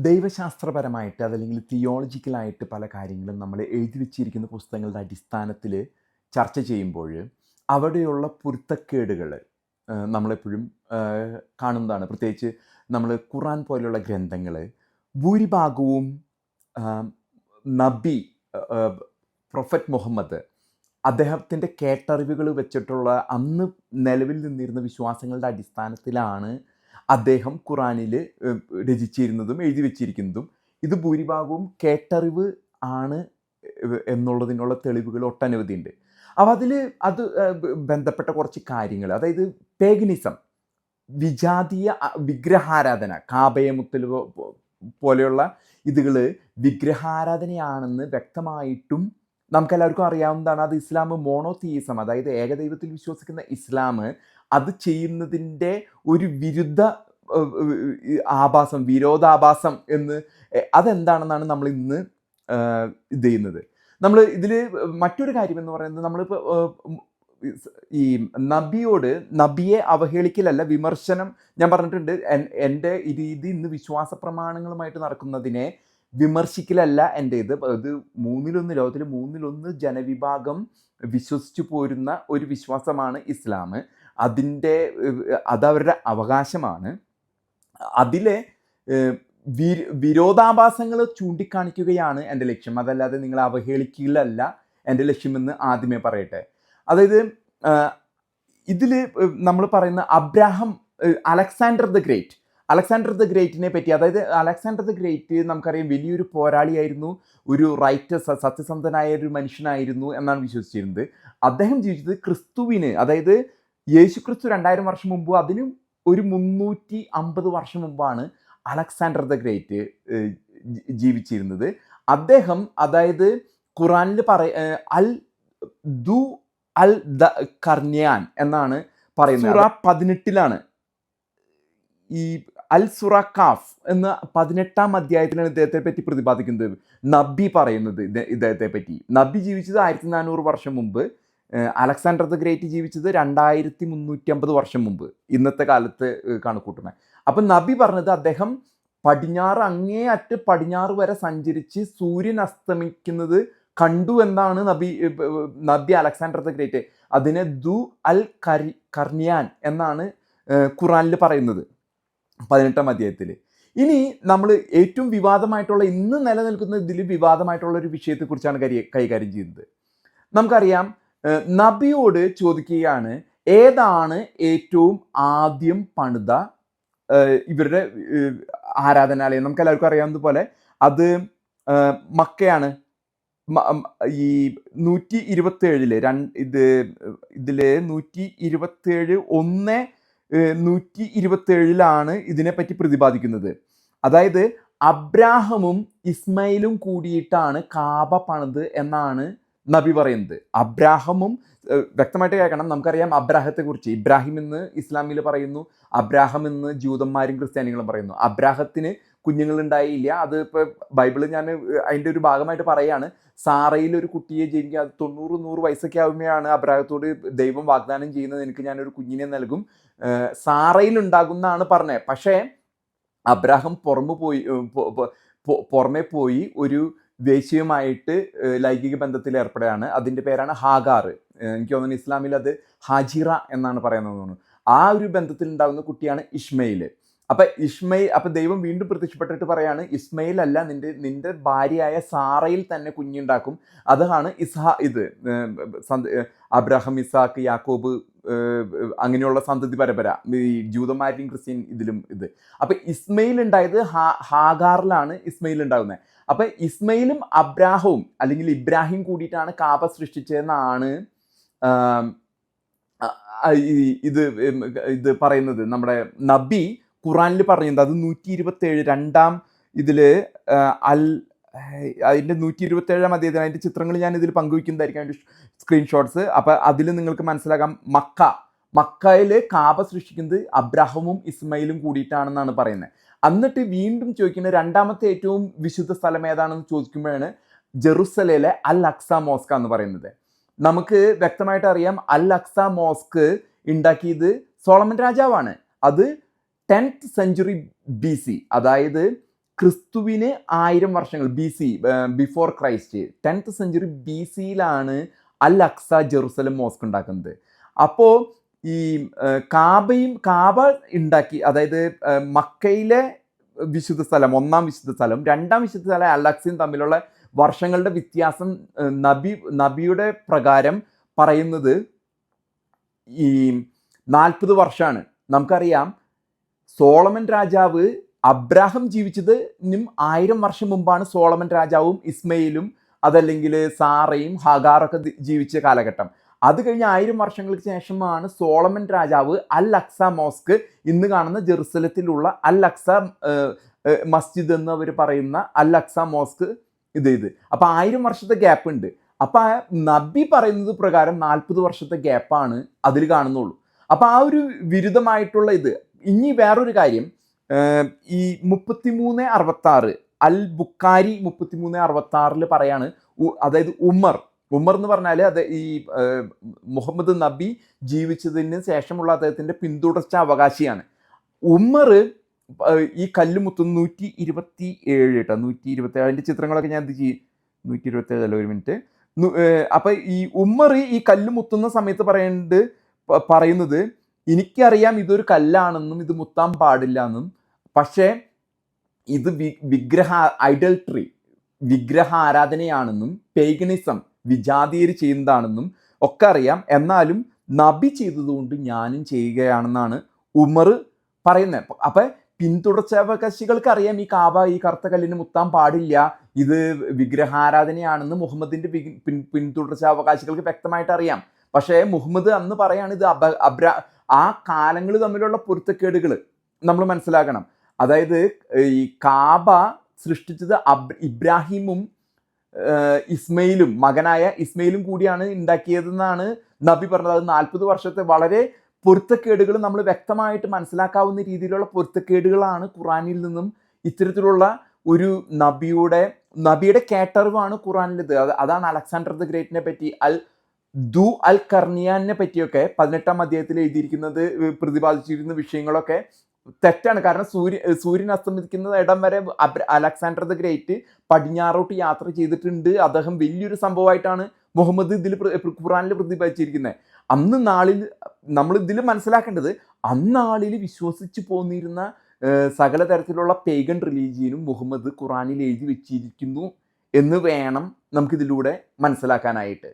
ദൈവശാസ്ത്രപരമായിട്ട് അതല്ലെങ്കിൽ തിയോളജിക്കലായിട്ട് പല കാര്യങ്ങളും നമ്മൾ എഴുതി വെച്ചിരിക്കുന്ന പുസ്തകങ്ങളുടെ അടിസ്ഥാനത്തിൽ ചർച്ച ചെയ്യുമ്പോൾ അവിടെയുള്ള പൊരുത്തക്കേടുകൾ നമ്മളെപ്പോഴും കാണുന്നതാണ്. പ്രത്യേകിച്ച് നമ്മൾ ഖുറാൻ പോലെയുള്ള ഗ്രന്ഥങ്ങൾ ഭൂരിഭാഗവും നബി പ്രൊഫറ്റ് മുഹമ്മദ് അദ്ദേഹത്തിൻ്റെ കേട്ടറിവുകൾ വെച്ചിട്ടുള്ള അന്ന് നിലവിൽ നിന്നിരുന്ന വിശ്വാസങ്ങളുടെ അടിസ്ഥാനത്തിലാണ് അദ്ദേഹം ഖുറാനിൽ രചിച്ചിരുന്നതും എഴുതി വെച്ചിരിക്കുന്നതും. ഇത് ഭൂരിഭാഗവും കേട്ടറിവ് ആണ് എന്നുള്ളതിനുള്ള തെളിവുകൾ ഒട്ടനവധിയുണ്ട്. അപ്പോൾ അത് ബന്ധപ്പെട്ട കുറച്ച് കാര്യങ്ങൾ, അതായത് പേഗനിസം, വിജാതീയ വിഗ്രഹാരാധന, കാബയമുത്തൽ പോലെയുള്ള ഇതുകൾ വിഗ്രഹാരാധനയാണെന്ന് വ്യക്തമായിട്ടും നമുക്കെല്ലാവർക്കും അറിയാവുന്നതാണ്. അത് ഇസ്ലാം മോണോതീയിസം, അതായത് ഏകദൈവത്തിൽ വിശ്വസിക്കുന്ന ഇസ്ലാം അത് ചെയ്യുന്നതിൻ്റെ ഒരു വിരോധാഭാസം എന്ന് അതെന്താണെന്നാണ് നമ്മൾ ഇന്ന് ഇത് ചെയ്യുന്നത്. നമ്മൾ ഇതിൽ മറ്റൊരു കാര്യം എന്ന് പറയുന്നത്, നമ്മളിപ്പോൾ ഈ നബിയെ അവഹേളിക്കലല്ല, വിമർശനം. ഞാൻ പറഞ്ഞിട്ടുണ്ട്, എൻ്റെ രീതി ഇന്ന് വിശ്വാസ പ്രമാണങ്ങളുമായിട്ട് നടക്കുന്നതിനെ വിമർശിക്കലല്ല എൻ്റെ ഇത്. ലോകത്തിൽ 1/3 ജനവിഭാഗം വിശ്വസിച്ചു പോരുന്ന ഒരു വിശ്വാസമാണ് ഇസ്ലാം. അതവരുടെ അവകാശമാണ്. അതിലെ വിരോധാഭാസങ്ങൾ ചൂണ്ടിക്കാണിക്കുകയാണ് എൻ്റെ ലക്ഷ്യം. അതല്ലാതെ നിങ്ങളെ അവഹേളിക്കലല്ല എൻ്റെ ലക്ഷ്യമെന്ന് ആദ്യമേ പറയട്ടെ. അതായത് ഇതിൽ നമ്മൾ പറയുന്ന അലക്സാണ്ടർ ദ ഗ്രേറ്റിനെ പറ്റി, അതായത് അലക്സാണ്ടർ ദ ഗ്രേറ്റ് നമുക്കറിയാം വലിയൊരു പോരാളിയായിരുന്നു, ഒരു റൈറ്റസ്, സത്യസന്ധനായ ഒരു മനുഷ്യനായിരുന്നു എന്നാണ് വിശ്വസിച്ചിരുന്നത്. അദ്ദേഹം ജീവിച്ചത് ക്രിസ്തുവിന്, അതായത് യേശു ക്രിസ്തു 2000 വർഷം മുമ്പ്, അതിനും ഒരു 350 വർഷം മുമ്പാണ് അലക്സാണ്ടർ ദ ഗ്രേറ്റ് ജീവിച്ചിരുന്നത്. അദ്ദേഹം, അതായത് ഖുറാനിൽ അൽ ദ കർണ്യാൻ എന്നാണ് പറയുന്നത്. സൂറ 18 ഈ അൽ സുറ കാഫ് എന്ന 18-ാം അധ്യായത്തിലാണ് ഇദ്ദേഹത്തെ പറ്റി പ്രതിപാദിക്കുന്നത്, നബി പറയുന്നത് ഇദ്ദേഹത്തെ പറ്റി. നബി ജീവിച്ചത് 1400 വർഷം മുമ്പ്, അലക്സാണ്ടർ ദ ഗ്രേറ്റ് ജീവിച്ചത് 2350 വർഷം മുമ്പ്, ഇന്നത്തെ കാലത്ത് കണക്കൂട്ടുന്നത്. അപ്പം നബി പറഞ്ഞത്, അദ്ദേഹം അങ്ങേയറ്റ് പടിഞ്ഞാറ് വരെ സഞ്ചരിച്ച് സൂര്യൻ അസ്തമിക്കുന്നത് കണ്ടു എന്നാണ് നബി അലക്സാണ്ടർ ദ ഗ്രേറ്റ്. അതിനെ അൽ കർണ്യാൻ എന്നാണ് ഖുറാനിൽ പറയുന്നത് 18-ാം അധ്യായത്തിൽ. ഇനി നമ്മൾ ഏറ്റവും വിവാദമായിട്ടുള്ള, ഇന്ന് നിലനിൽക്കുന്ന ഇതിൽ വിവാദമായിട്ടുള്ള ഒരു വിഷയത്തെക്കുറിച്ചാണ് കൈകാര്യം ചെയ്യുന്നത്. നമുക്കറിയാം, നബിയോട് ചോദിക്കുകയാണ്, ഏതാണ് ഏറ്റവും ആദ്യം പണിത ഇവരുടെ ആരാധനാലയം? നമുക്ക് എല്ലാവർക്കും അറിയാവുന്നതുപോലെ അത് മക്കയാണ്. ഈ 127 ഇതില് 127 ഇതിനെപ്പറ്റി പ്രതിപാദിക്കുന്നത്. അതായത് അബ്രാഹമും ഇസ്മയിലും കൂടിയിട്ടാണ് കാബ പണിത് എന്നാണ് നബി പറയുന്നത്. അബ്രാഹമും, വ്യക്തമായിട്ട് കേൾക്കണം, നമുക്കറിയാം അബ്രാഹത്തെ കുറിച്ച്. ഇബ്രാഹിം എന്ന് ഇസ്ലാമിൽ പറയുന്നു, അബ്രാഹം എന്ന് ജൂതന്മാരും ക്രിസ്ത്യാനികളും പറയുന്നു. അബ്രാഹത്തിന് കുഞ്ഞുങ്ങളുണ്ടായില്ല. അത് ഇപ്പോൾ ബൈബിളിൽ ഞാൻ അതിൻ്റെ ഒരു ഭാഗമായിട്ട് പറയാണ്. സാറയിൽ ഒരു കുട്ടിയെ ജനിക്കുക, അത് 90-100 വയസ്സൊക്കെ ആകുമ്പോഴാണ് അബ്രാഹത്തോട് ദൈവം വാഗ്ദാനം ചെയ്യുന്നത്, എനിക്ക് ഞാനൊരു കുഞ്ഞിനെ നൽകും, സാറയിൽ ഉണ്ടാകുന്നതാണ് പറഞ്ഞത്. പക്ഷേ അബ്രാഹം പുറമെ പോയി ഒരു വേശ്യയുമായിട്ട് ലൈംഗിക ബന്ധത്തിൽ ഏർപ്പെടുകയാണ്. അതിൻ്റെ പേരാണ് ഹാഗാർ. എനിക്ക് തോന്നുന്നു ഇസ്ലാമിൽ അത് ഹാജിറ എന്നാണ് പറയുന്നത് തോന്നുന്നു. ആ ഒരു ബന്ധത്തിൽ ഉണ്ടാകുന്ന കുട്ടിയാണ് ഇസ്മയിൽ. അപ്പം ദൈവം വീണ്ടും പ്രത്യക്ഷപ്പെട്ടിട്ട് പറയാണ്, ഇസ്മയിൽ അല്ല, നിന്റെ ഭാര്യയായ സാറയിൽ തന്നെ കുഞ്ഞുണ്ടാക്കും. അതാണ് അബ്രാഹം, ഇസാക്ക്, യാക്കോബ്, അങ്ങനെയുള്ള സന്തതി പരമ്പര, ഈ ജൂതന്മാരുടെയും ക്രിസ്ത്യൻ ഇതിലും ഇത്. അപ്പം ഇസ്മയിൽ ഉണ്ടായത് ഹാഗാറിലാണ് ഇസ്മയിൽ ഉണ്ടാകുന്നത്. അപ്പം ഇസ്മയിലും അബ്രാഹവും അല്ലെങ്കിൽ ഇബ്രാഹിം കൂടിയിട്ടാണ് കാബ സൃഷ്ടിച്ചതെന്നാണ് ഇത് പറയുന്നത്. നമ്മുടെ നബി ഖുറാനിൽ പറയുന്നത്. അത് 127 2-ാം അതിൻ്റെ 127-ാം അധ്യായത്തിൽ അതിൻ്റെ ചിത്രങ്ങൾ ഞാൻ ഇതിൽ പങ്കുവയ്ക്കുന്നതായിരിക്കും, അതിൻ്റെ സ്ക്രീൻഷോട്ട്സ്. അപ്പം അതിൽ നിങ്ങൾക്ക് മനസ്സിലാക്കാം, മക്കയിൽ കാബ സൃഷ്ടിക്കുന്നത് അബ്രാഹമും ഇസ്മയിലും കൂടിയിട്ടാണെന്നാണ് പറയുന്നത്. എന്നിട്ട് വീണ്ടും ചോദിക്കുന്നത്, 2-ാമത്തെ ഏറ്റവും വിശുദ്ധ സ്ഥലം ഏതാണെന്ന് ചോദിക്കുമ്പോഴാണ് ജെറുസലേമിലെ അൽ അക്സ മോസ്ക് എന്ന് പറയുന്നത്. നമുക്ക് വ്യക്തമായിട്ട് അറിയാം, അൽ അക്സ മോസ്ക് ഉണ്ടാക്കിയത് സോളമൻ രാജാവാണ്. അത് 10th century BC, അതായത് ക്രിസ്തുവിന് 1000 വർഷങ്ങൾ BC, before Christ, 10th century BC-യിലാണ് അൽ അക്സ ജെറുസലം മോസ്ക് ഉണ്ടാക്കുന്നത്. അപ്പോൾ ഈ കാബ ഉണ്ടാക്കി, അതായത് മക്കയിലെ വിശുദ്ധ സ്ഥലം, ഒന്നാം വിശുദ്ധ സ്ഥലം, രണ്ടാം വിശുദ്ധ സ്ഥലം അൽ അക്സയും തമ്മിലുള്ള വർഷങ്ങളുടെ വ്യത്യാസം നബിയുടെ പ്രകാരം പറയുന്നത് ഈ 40 വർഷമാണ്. നമുക്കറിയാം സോളമൻ രാജാവ് അബ്രാഹം ജീവിച്ചതിനും 1000 വർഷം മുമ്പാണ് സോളമൻ രാജാവും ഇസ്മയിലും അതല്ലെങ്കിൽ സാറയും ഹഗാറൊക്കെ ജീവിച്ച കാലഘട്ടം. അത് കഴിഞ്ഞ് 1000 വർഷങ്ങൾക്ക് ശേഷമാണ് സോളമൻ രാജാവ് അൽ അക്സ മോസ്ക്, ഇന്ന് കാണുന്ന ജെറുസലത്തിലുള്ള അൽ അക്സ മസ്ജിദ് എന്ന് അവർ പറയുന്ന അൽ അക്സ മോസ്ക് ഇത്. അപ്പൊ 1000 വർഷത്തെ ഗ്യാപ്പ് ഉണ്ട്. അപ്പൊ നബി പറയുന്നത് പ്രകാരം 40 വർഷത്തെ ഗ്യാപ്പാണ് അതിൽ കാണുന്നുള്ളൂ. അപ്പൊ ആ ഒരു വിരുദ്ധമായിട്ടുള്ള ഇത്. ഇനി വേറൊരു കാര്യം, ഈ 3366 അൽ ബുഖാരി 3366 പറയാണ്, അതായത് ഉമർ എന്ന് പറഞ്ഞാൽ അത് ഈ മുഹമ്മദ് നബി ജീവിച്ചതിന് ശേഷമുള്ള അദ്ദേഹത്തിന്റെ പിന്തുടർച്ച അവകാശിയാണ്. ഉമർ ഈ കല്ല് മുത്തുന്ന 127 കേട്ടോ, 127 അതിന്റെ ചിത്രങ്ങളൊക്കെ ഞാൻ എന്ത് ചെയ്യും, 127 അല്ല, ഒരു മിനിറ്റ്. അപ്പൊ ഈ ഉമർ ഈ കല്ല് മുത്തുന്ന സമയത്ത് പറയുന്നത് എനിക്കറിയാം ഇതൊരു കല്ലാണെന്നും ഇത് മുത്താൻ പാടില്ല എന്നും, പക്ഷേ ഇത് ഐഡൽട്രി, വിഗ്രഹ ആരാധനയാണെന്നും പേഗനിസം, വിജാതീയർ ചെയ്യുന്നതാണെന്നും ഒക്കെ അറിയാം, എന്നാലും നബി ചെയ്തതുകൊണ്ട് ഞാനും ചെയ്യുകയാണെന്നാണ് ഉമർ പറയുന്നത്. അപ്പൊ പിന്തുടർച്ചാവകാശികൾക്ക് അറിയാം ഈ കാബ, ഈ കറുത്ത കല്ലിന് മുത്താൻ പാടില്ല, ഇത് വിഗ്രഹാരാധനയാണെന്ന് മുഹമ്മദിന്റെ പിന്തുടർച്ചാവകാശികൾക്ക് വ്യക്തമായിട്ട് അറിയാം. പക്ഷേ മുഹമ്മദ് അന്ന് പറയാണ് ഇത് ആ കാലങ്ങൾ തമ്മിലുള്ള പൊരുത്തക്കേടുകൾ നമ്മൾ മനസ്സിലാക്കണം. അതായത് ഈ കാബ സൃഷ്ടിച്ചത് ഇബ്രാഹിമും ഇസ്മയിലും, മകനായ ഇസ്മയിലും കൂടിയാണ് ഉണ്ടാക്കിയതെന്നാണ് നബി പറഞ്ഞത്. അത് 40 വർഷത്തെ വളരെ പൊരുത്തക്കേടുകൾ നമ്മൾ വ്യക്തമായിട്ട് മനസ്സിലാക്കാവുന്ന രീതിയിലുള്ള പൊരുത്തക്കേടുകളാണ് ഖുറാനിൽ നിന്നും. ഇത്തരത്തിലുള്ള ഒരു നബിയുടെ കേട്ടറിവാണ് ഖുറാനിലത്. അതാണ് അലക്സാണ്ടർ ദ ഗ്രേറ്റിനെ പറ്റി, അൽ കർണിയാനെ പറ്റിയൊക്കെ 18-ാം അധ്യായത്തിൽ എഴുതിയിരിക്കുന്നത്, പ്രതിപാദിച്ചിരിക്കുന്ന വിഷയങ്ങളൊക്കെ തെറ്റാണ്. കാരണം സൂര്യൻ അസ്തമിക്കുന്ന ഇടം വരെ അലക്സാണ്ടർ ദ ഗ്രേറ്റ് പടിഞ്ഞാറോട്ട് യാത്ര ചെയ്തിട്ടുണ്ട്. അദ്ദേഹം വലിയൊരു സംഭവമായിട്ടാണ് മുഹമ്മദ് ഖുറാനിൽ പ്രതിപാദിച്ചിരിക്കുന്നത്. അന്ന് നാളിൽ നമ്മൾ ഇതിൽ മനസ്സിലാക്കേണ്ടത്, അന്നാളിൽ വിശ്വസിച്ച് പോന്നിരുന്ന സകല തരത്തിലുള്ള പേഗൻ റിലീജിയനും മുഹമ്മദ് ഖുറാനിൽ എഴുതി വെച്ചിരിക്കുന്നു എന്ന് വേണം നമുക്കിതിലൂടെ മനസ്സിലാക്കാനായിട്ട്.